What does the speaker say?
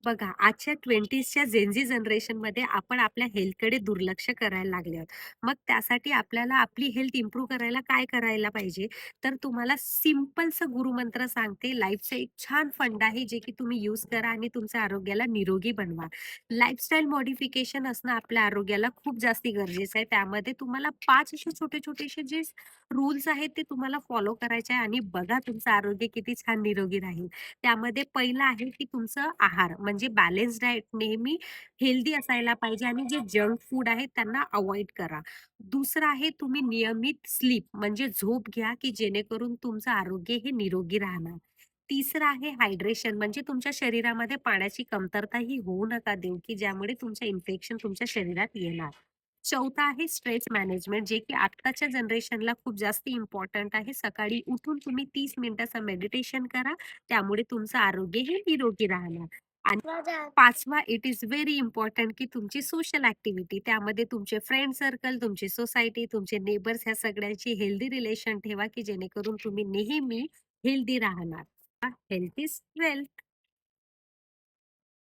बघा, आजच्या 20च्या जेन-झी जनरेशनमध्ये आपण आपल्या हेल्थकडे दुर्लक्ष करायला लागले आहोत. मग त्यासाठी आपल्याला आपली हेल्थ इम्प्रूव्ह करायला काय करायला पाहिजे? तर तुम्हाला सिंपलचं गुरुमंत्र सांगते. लाईफचा एक छान फंडा आहे, जे की तुम्ही यूज करा आणि तुमच्या आरोग्याला निरोगी बनवा. लाईफस्टाईल मॉडिफिकेशन असणं आपल्या आरोग्याला खूप जास्ती गरजेचं आहे. त्यामध्ये तुम्हाला 5 असे छोटे-छोटेसे जे रूल्स आहेत, ते तुम्हाला फॉलो करायचे आहे आणि बघा तुमचं आरोग्य किती छान निरोगी राहील. त्यामध्ये पहिलं आहे की तुमचं आहार म्हणजे बॅलन्स डाएट नेहमी हेल्दी असायला पाहिजे आणि जे जंक फूड आहे त्यांना अवॉइड करा. दुसरं आहे तुम्ही नियमित स्लीप म्हणजे झोप घ्या की जेणेकरून तुमचं आरोग्य हे निरोगी राहणार. तिसरं आहे हायड्रेशन म्हणजे तुमच्या शरीरामध्ये पाण्याची कमतरता ही होऊ नका देऊ की ज्यामुळे तुमचं इन्फेक्शन तुमच्या शरीरात येणार. चौथा आहे स्ट्रेस मॅनेजमेंट जे की आत्ताच्या जनरेशनला खूप जास्त इम्पॉर्टंट आहे. सकाळी उठून तुम्ही 30 मिनिटाचं मेडिटेशन करा. त्यामुळे तुमचं आरोग्य हे निरोगी राहणार. आणि पाचवा इट इज व्हेरी इम्पॉर्टंट की तुमची सोशल ॲक्टिव्हिटी त्यामध्ये तुमचे फ्रेंड सर्कल, तुमची सोसायटी, तुमचे नेबर्स ह्या सगळ्यांची हेल्दी रिलेशन ठेवा की जेणेकरून तुम्ही नेहमी हेल्दी राहणार. Health is wealth.